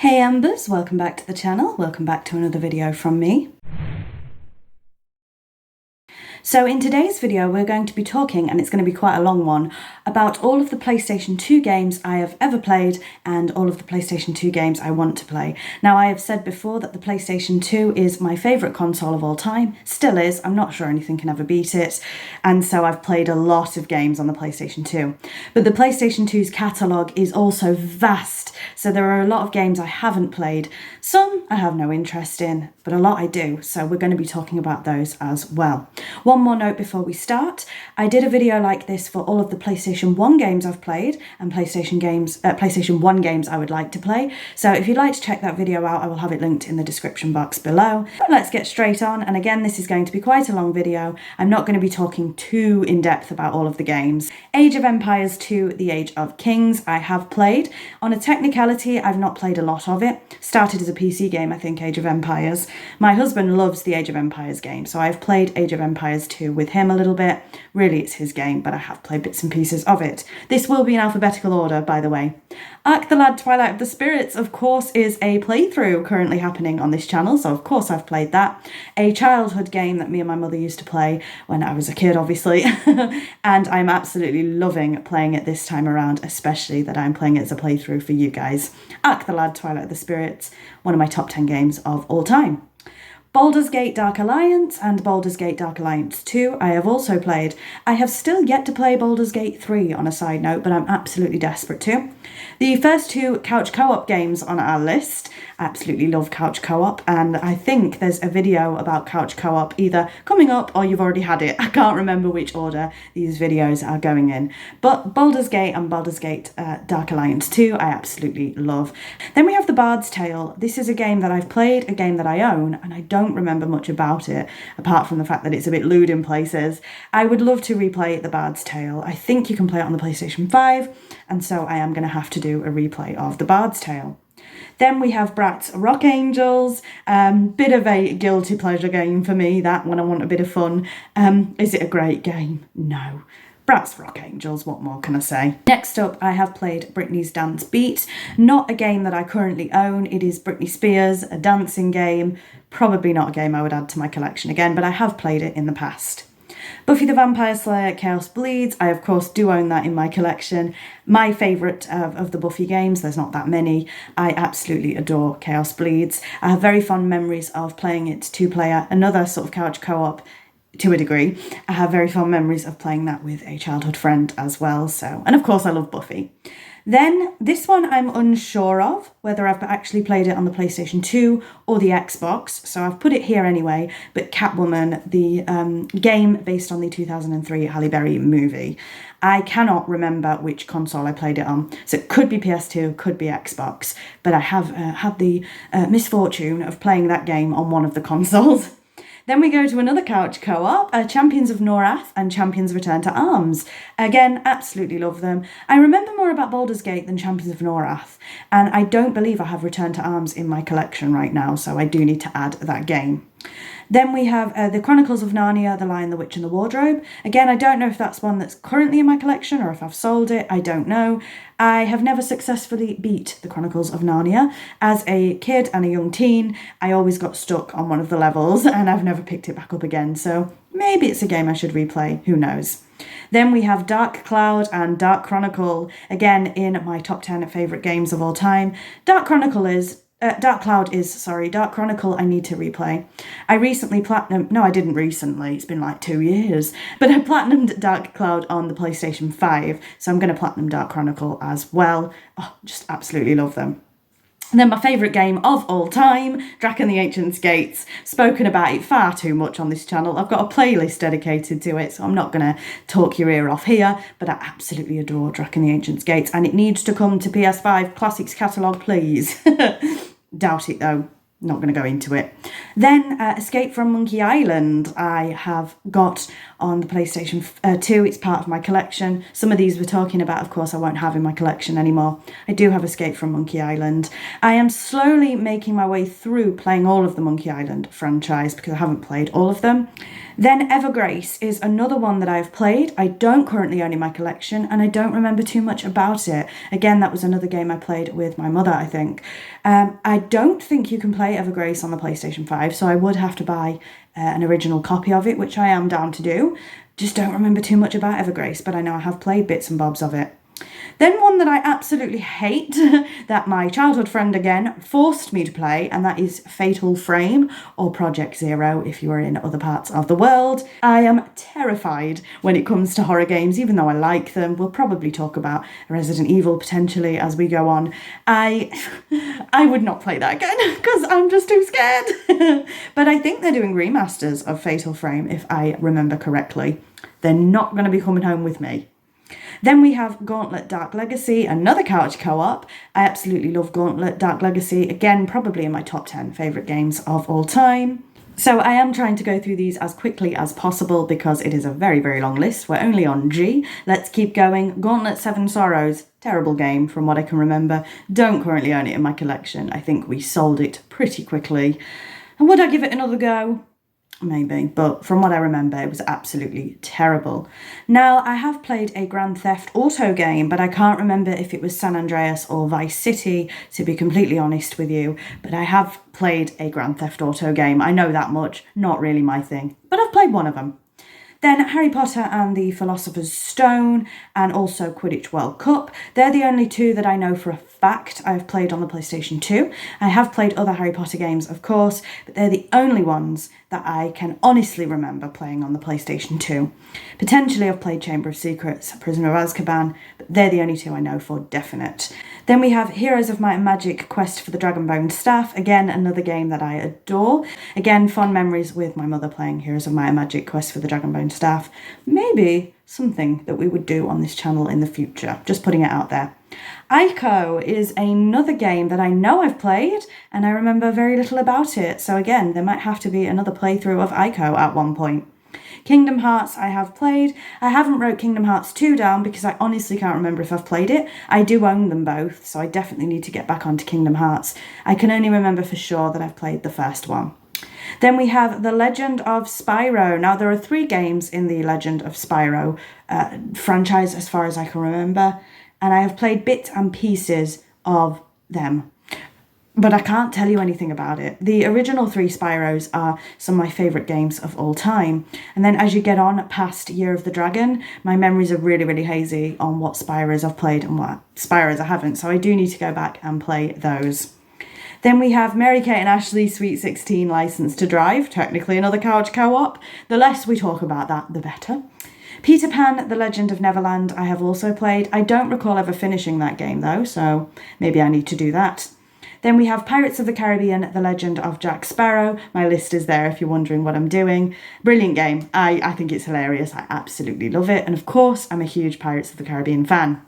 Hey Embers, welcome back to the channel, welcome back to another video from me. So in today's video we're going to be talking, and it's going to be quite a long one, about all of the PlayStation 2 games I have ever played and all of the PlayStation 2 games I want to play. Now I have said before that the PlayStation 2 is my favourite console of all time, still is, I'm not sure anything can ever beat it, and so I've played a lot of games on the PlayStation 2. But the PlayStation 2's catalogue is also vast, so there are a lot of games I haven't played. Some I have no interest in, but a lot I do, so we're going to be talking about those as well. One more note before we start, I did a video like this for all of the PlayStation 1 games I've played and PlayStation 1 games I would like to play, so if you'd like to check that video out I will have it linked in the description box below. But let's get straight on, and again this is going to be quite a long video. I'm not going to be talking too in depth about all of the games. Age of Empires 2, The Age of Kings I have played. On a technicality I've not played a lot of it. Started as a PC game, I think, Age of Empires. My husband loves the Age of Empires game, so I've played Age of Empires 2 with him a little bit. Really it's his game, but I have played bits and pieces of it. This will be in alphabetical order, by the way. Ark the Lad Twilight of the Spirits, of course, is a playthrough currently happening on this channel, so of course I've played that. A childhood game that me and my mother used to play when I was a kid, obviously, and I'm absolutely loving playing it this time around, especially that I'm playing it as a playthrough for you guys. Ark the Lad Twilight of the Spirits, one of my top 10 games of all time. Baldur's Gate Dark Alliance and Baldur's Gate Dark Alliance 2 I have also played. I have still yet to play Baldur's Gate 3 on a side note, but I'm absolutely desperate to. The first two couch co-op games on our list, I absolutely love couch co-op, and I think there's a video about couch co-op either coming up or you've already had it. I can't remember which order these videos are going in. But Baldur's Gate and Baldur's Gate Dark Alliance 2 I absolutely love. Then we have The Bard's Tale. This is a game that I've played, a game that I own, and I don't remember much about it, apart from the fact that it's a bit lewd in places. I would love to replay The Bard's Tale. I think you can play it on the PlayStation 5, and so I am going to have to do a replay of The Bard's Tale. Then we have Bratz Rock Angels, bit of a guilty pleasure game for me, that when I want a bit of fun. Is it a great game? No. Bratz Rock Angels, what more can I say? Next up, I have played Britney's Dance Beat. Not a game that I currently own. It is Britney Spears, a dancing game. Probably not a game I would add to my collection again, but I have played it in the past. Buffy the Vampire Slayer Chaos Bleeds, I of course do own that in my collection. My favourite of the Buffy games, there's not that many. I absolutely adore Chaos Bleeds. I have very fond memories of playing it two-player, another sort of couch co-op to a degree. I have very fond memories of playing that with a childhood friend as well, so, and of course I love Buffy. Then, this one I'm unsure of, whether I've actually played it on the PlayStation 2 or the Xbox, so I've put it here anyway, but Catwoman, the game based on the 2003 Halle Berry movie. I cannot remember which console I played it on, so it could be PS2, could be Xbox, but I have had the misfortune of playing that game on one of the consoles. Then we go to another couch co-op, Champions of Norath and Champions Return to Arms. Again, absolutely love them. I remember more about Baldur's Gate than Champions of Norath, and I don't believe I have Return to Arms in my collection right now, so I do need to add that game. Then we have The Chronicles of Narnia, The Lion, the Witch and the Wardrobe. Again, I don't know if that's one that's currently in my collection or if I've sold it, I don't know. I have never successfully beat The Chronicles of Narnia. As a kid and a young teen, I always got stuck on one of the levels and I've never picked it back up again, so maybe it's a game I should replay, who knows. Then we have Dark Cloud and Dark Chronicle, again in my top 10 favourite games of all time. Dark Cloud is, Dark Chronicle I need to replay. I recently I didn't recently, it's been like 2 years, but I platinumed Dark Cloud on the PlayStation 5, so I'm going to platinum Dark Chronicle as well. Oh, just absolutely love them. And then my favourite game of all time, Drac and the Ancient Gates. Spoken about it far too much on this channel. I've got a playlist dedicated to it, so I'm not going to talk your ear off here, but I absolutely adore Drac and the Ancient Gates, and it needs to come to PS5 Classics catalogue, please. Doubt it though. not going to go into it. Then Escape from Monkey Island I have got on the PlayStation 2. It's part of my collection. Some of these we're talking about, of course, I won't have in my collection anymore. I do have Escape from Monkey Island. I am slowly making my way through playing all of the Monkey Island franchise because I haven't played all of them. Then Evergrace is another one that I've played. I don't currently own in my collection and I don't remember too much about it. Again, that was another game I played with my mother, I think. I don't think you can play Evergrace on the PlayStation 5, so I would have to buy an original copy of it, which I am down to do. Just don't remember too much about Evergrace, but I know I have played bits and bobs of it. Then one that I absolutely hate, that my childhood friend again forced me to play, and that is Fatal Frame, or Project Zero if you are in other parts of the world. I am terrified when it comes to horror games, even though I like them. We'll probably talk about Resident Evil potentially as we go on. I would not play that again because I'm just too scared. But I think they're doing remasters of Fatal Frame, if I remember correctly. They're not going to be coming home with me. Then we have Gauntlet Dark Legacy, another couch co-op. I absolutely love Gauntlet Dark Legacy. Again, probably in my top 10 favourite games of all time. So I am trying to go through these as quickly as possible because it is a very, very long list. We're only on G. Let's keep going. Gauntlet Seven Sorrows. Terrible game from what I can remember. Don't currently own it in my collection. I think we sold it pretty quickly. And would I give it another go? Maybe, but from what I remember, it was absolutely terrible. Now, I have played a Grand Theft Auto game, but I can't remember if it was San Andreas or Vice City, to be completely honest with you. But I have played a Grand Theft Auto game. I know that much. Not really my thing, but I've played one of them. Then Harry Potter and the Philosopher's Stone, and also Quidditch World Cup. They're the only two that I know for a fact I've played on the PlayStation 2. I have played other Harry Potter games, of course, but they're the only ones that I can honestly remember playing on the PlayStation 2. Potentially I've played Chamber of Secrets, Prisoner of Azkaban, but they're the only two I know for definite. Then we have Heroes of Might and Magic Quest for the Dragonbone Staff. Again, another game that I adore. Again, fond memories with my mother playing Heroes of Might and Magic Quest for the Dragonbone Staff. Maybe something that we would do on this channel in the future. Just putting it out there. Ico is another game that I know I've played and I remember very little about it. So again, there might have to be another playthrough of Ico at one point. Kingdom Hearts I have played. I haven't wrote Kingdom Hearts 2 down because I honestly can't remember if I've played it. I do own them both, so I definitely need to get back onto Kingdom Hearts. I can only remember for sure that I've played the first one. Then we have The Legend of Spyro. Now, there are 3 games in the Legend of Spyro franchise as far as I can remember, and I have played bits and pieces of them. But I can't tell you anything about it. The original 3 Spyros are some of my favourite games of all time. And then as you get on past Year of the Dragon, my memories are really, really hazy on what Spyros I've played and what Spyros I haven't. So I do need to go back and play those. Then we have Mary-Kate and Ashley Sweet 16 License to Drive, technically another couch co-op. The less we talk about that, the better. Peter Pan, The Legend of Neverland, I have also played. I don't recall ever finishing that game though, so maybe I need to do that. Then we have Pirates of the Caribbean, The Legend of Jack Sparrow. My list is there if you're wondering what I'm doing. Brilliant game. I think it's hilarious. I absolutely love it. And of course, I'm a huge Pirates of the Caribbean fan.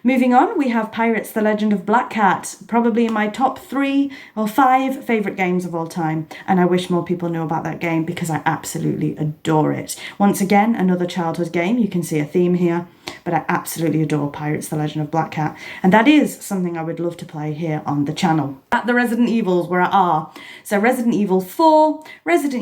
Moving on, we have Pirates, The Legend of Black Cat, probably in my top 3 or 5 favourite games of all time, and I wish more people knew about that game because I absolutely adore it. Once again, another childhood game, you can see a theme here, but I absolutely adore Pirates, The Legend of Black Cat, and that is something I would love to play here on the channel. At the Resident Evils, where I are. So Resident Evil 4, Resident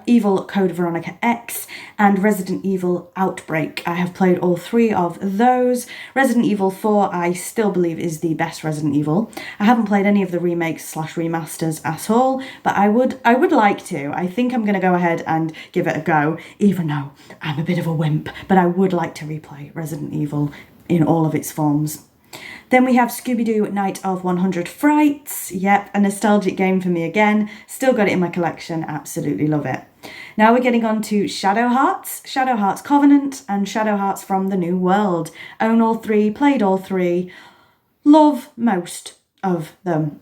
Evil Code Veronica X, and Resident Evil Outbreak. I have played all 3 of those. Resident Evil 4 I still believe is the best Resident Evil. I haven't played any of the remakes / remasters at all, but I would like to. I think I'm going to go ahead and give it a go, even though I'm a bit of a wimp, but I would like to replay Resident Evil in all of its forms. Then we have Scooby-Doo Night of 100 Frights. Yep, a nostalgic game for me again. Still got it in my collection, absolutely love it. Now we're getting on to Shadow Hearts Covenant, and Shadow Hearts from the New World. Own all 3, played all 3, love most of them.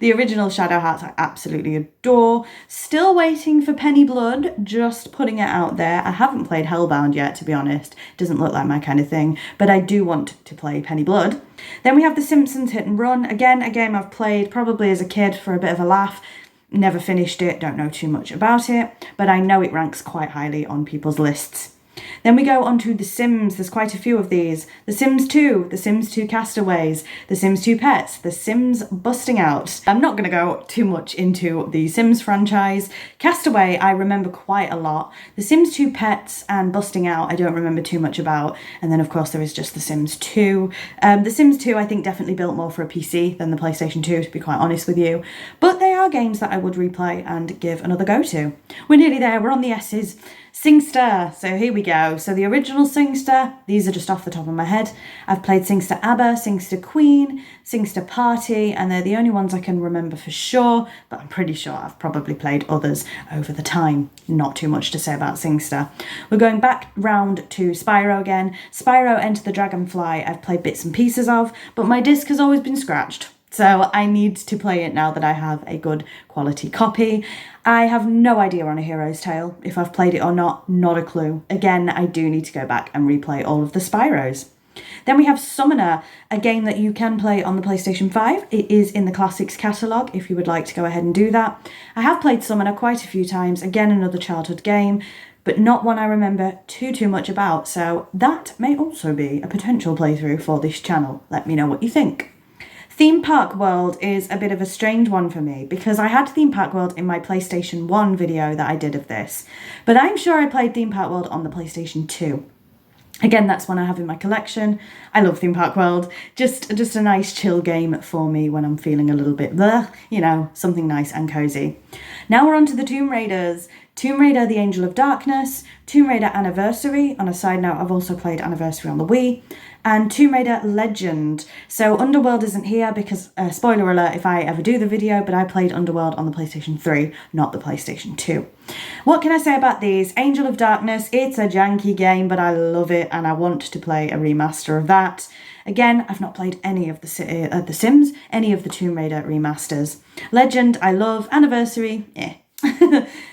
The original Shadow Hearts I absolutely adore. Still waiting for Penny Blood, just putting it out there. I haven't played Hellbound yet, to be honest. Doesn't look like my kind of thing, but I do want to play Penny Blood. Then we have The Simpsons Hit and Run. Again, a game I've played probably as a kid for a bit of a laugh. Never finished it, don't know too much about it, but I know it ranks quite highly on people's lists. Then we go on to The Sims. There's quite a few of these. The Sims 2, The Sims 2 Castaways, The Sims 2 Pets, The Sims Busting Out. I'm not going to go too much into the Sims franchise. Castaway I remember quite a lot. The Sims 2 Pets and Busting Out I don't remember too much about. And then of course there is just The Sims 2. The Sims 2 I think definitely built more for a PC than the PlayStation 2, to be quite honest with you. But they are games that I would replay and give another go to. We're nearly there, we're on the S's. Singster, so here we go. So the original Singster, these are just off the top of my head. I've played Singster ABBA, Singster Queen, Singster Party, and they're the only ones I can remember for sure, but I'm pretty sure I've probably played others over the time. Not too much to say about Singster. We're going back round to Spyro again. Spyro Enter the Dragonfly I've played bits and pieces of, but my disc has always been scratched. So I need to play it now that I have a good quality copy. I have no idea on A Hero's Tale if I've played it or not a clue. Again, I do need to go back and replay all of the Spyros. Then we have Summoner, a game that you can play on the PlayStation 5. It is in the Classics catalogue if you would like to go ahead and do that. I have played Summoner quite a few times, again another childhood game, but not one I remember too much about, so that may also be a potential playthrough for this channel. Let me know what you think. Theme Park World is a bit of a strange one for me because I had Theme Park World in my PlayStation 1 video that I did of this, but I'm sure I played Theme Park World on the PlayStation 2. Again, that's one I have in my collection. I love Theme Park World. Just a nice chill game for me when I'm feeling a little bit bleh, you know, something nice and cozy. Now we're on to the Tomb Raiders. Tomb Raider The Angel of Darkness, Tomb Raider Anniversary. On a side note, I've also played Anniversary on the Wii. And Tomb Raider Legend. So Underworld isn't here because, spoiler alert if I ever do the video, but I played Underworld on the PlayStation 3, not the PlayStation 2. What can I say about these? Angel of Darkness, it's a janky game, but I love it and I want to play a remaster of that. Again, I've not played any of the Sims, any of the Tomb Raider remasters. Legend, I love. Anniversary, eh.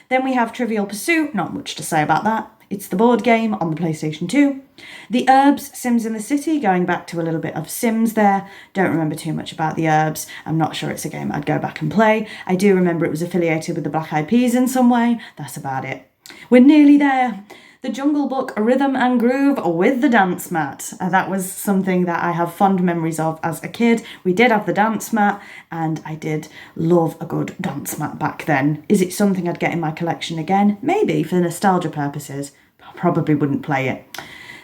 Then we have Trivial Pursuit, not much to say about that. It's the board game on the PlayStation 2. The Herbs, Sims in the City, going back to a little bit of Sims there. Don't remember too much about the Herbs. I'm not sure it's a game I'd go back and play. I do remember it was affiliated with the Black Eyed Peas in some way. That's about it. We're nearly there. The Jungle Book Rhythm and Groove with the dance mat. That was something that I have fond memories of as a kid. We did have the dance mat and I did love a good dance mat back then. Is it something I'd get in my collection again? Maybe for nostalgia purposes. I probably wouldn't play it.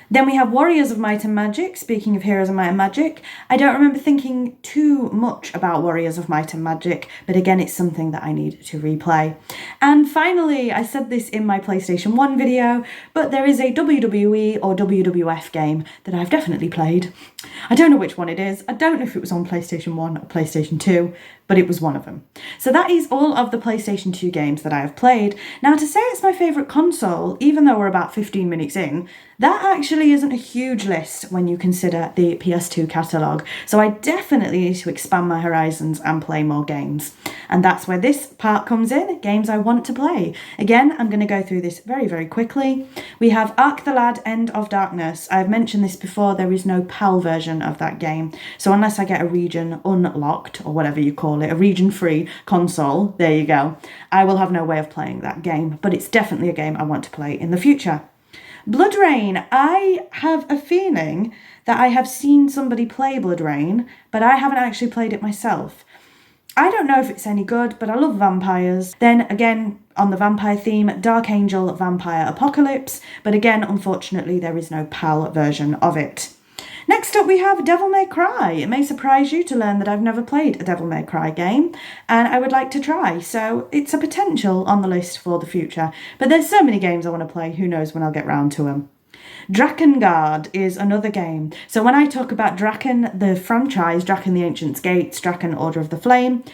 Then we have Warriors of Might and Magic. Speaking of Heroes of Might and Magic, I don't remember thinking too much about Warriors of Might and Magic, but again, it's something that I need to replay. And finally, I said this in my PlayStation 1 video, but there is a WWE or WWF game that I've definitely played. I don't know which one it is. I don't know if it was on PlayStation 1 or PlayStation 2, but it was one of them. So that is all of the PlayStation 2 games that I have played. Now, to say it's my favourite console, even though we're about 15 minutes in, that actually isn't a huge list when you consider the PS2 catalogue. So I definitely need to expand my horizons and play more games. And that's where this part comes in, games I want to play. Again, I'm going to go through this very quickly. We have Ark the Lad End of Darkness. I've mentioned this before, there is no PAL version of that game. So unless I get a region unlocked, or whatever you call it, a region-free console, there you go, I will have no way of playing that game. But it's definitely a game I want to play in the future. Blood Rain. I have a feeling that I have seen somebody play Blood Rain, but I haven't actually played it myself. I don't know if it's any good, but I love vampires. Then again, on the vampire theme, Dark Angel Vampire Apocalypse, but again, unfortunately, there is no PAL version of it. Next up we have Devil May Cry. It may surprise you to learn that I've never played a Devil May Cry game and I would like to try, so it's a potential on the list for the future. But there's so many games I want to play, who knows when I'll get round to them. Drakengard is another game. So when I talk about Draken, the franchise, Draken the Ancient Gates, Draken Order of the Flame,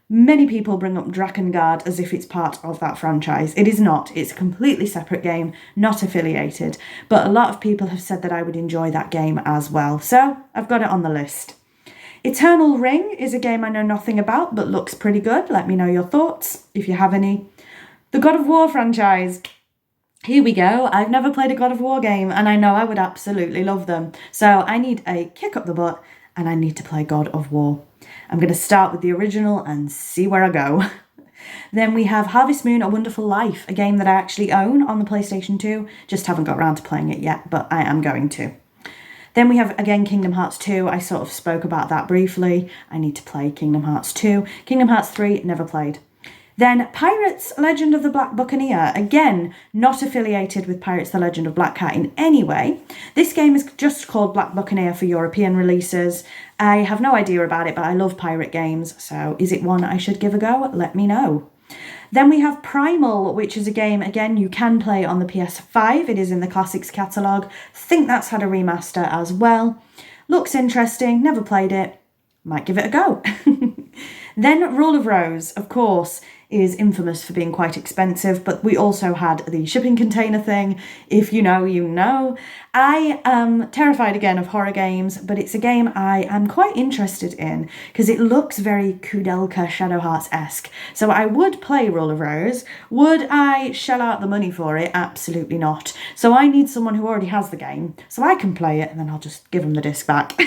many people bring up Drakengard as if it's part of that franchise. It is not. It's a completely separate game, not affiliated. But a lot of people have said that I would enjoy that game as well. So I've got it on the list. Eternal Ring is a game I know nothing about but looks pretty good. Let me know your thoughts if you have any. The God of War franchise. Here we go. I've never played a God of War game and I know I would absolutely love them. So I need a kick up the butt and I need to play God of War. I'm going to start with the original and see where I go. Then we have Harvest Moon: A Wonderful Life, a game that I actually own on the PlayStation 2. Just haven't got around to playing it yet, but I am going to. Then we have, again, Kingdom Hearts 2. I sort of spoke about that briefly. I need to play Kingdom Hearts 2. Kingdom Hearts 3, never played. Then Pirates: Legend of the Black Buccaneer. Again, not affiliated with Pirates: The Legend of Black Cat in any way. This game is just called Black Buccaneer for European releases. I have no idea about it, but I love pirate games, so is it one I should give a go? Let me know. Then we have Primal, which is a game, again, you can play on the PS5. It is in the Classics catalogue. Think that's had a remaster as well. Looks interesting, never played it. Might give it a go. Then Rule of Rose, of course, is infamous for being quite expensive, but we also had the shipping container thing. If you know, you know. I am terrified again of horror games, but it's a game I am quite interested in because it looks very Kudelka Shadow Hearts-esque. So I would play Rule of Rose. Would I shell out the money for it? Absolutely not. So I need someone who already has the game so I can play it and then I'll just give them the disc back.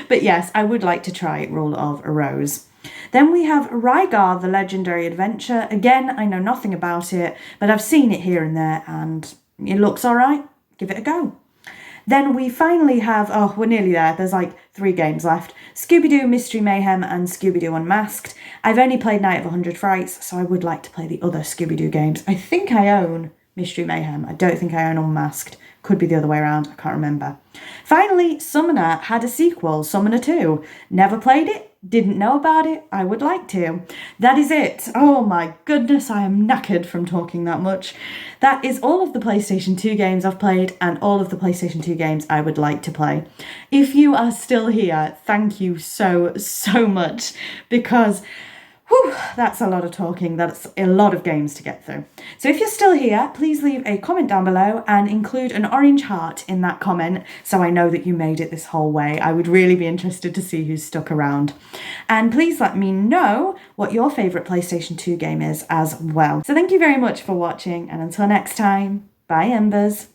But yes, I would like to try Rule of Rose. Then we have Rygar: The Legendary Adventure. Again, I know nothing about it, but I've seen it here and there and it looks all right. Give it a go. Then we finally have, oh, we're nearly there. There's like 3 games left. Scooby-Doo Mystery Mayhem and Scooby-Doo Unmasked. I've only played Night of 100 Frights, so I would like to play the other Scooby-Doo games. I think I own Mystery Mayhem. I don't think I own Unmasked. Could be the other way around. I can't remember. Finally, Summoner had a sequel, Summoner 2. Never played it. Didn't know about it. I would like to. That is it. Oh my goodness, I am knackered from talking that much. That is all of the PlayStation 2 games I've played and all of the PlayStation 2 games I would like to play. If you are still here, thank you so much because whew, that's a lot of talking. That's a lot of games to get through. So if you're still here, please leave a comment down below and include an orange heart in that comment so I know that you made it this whole way. I would really be interested to see who's stuck around. And please let me know what your favourite PlayStation 2 game is as well. So thank you very much for watching, and until next time, bye Embers.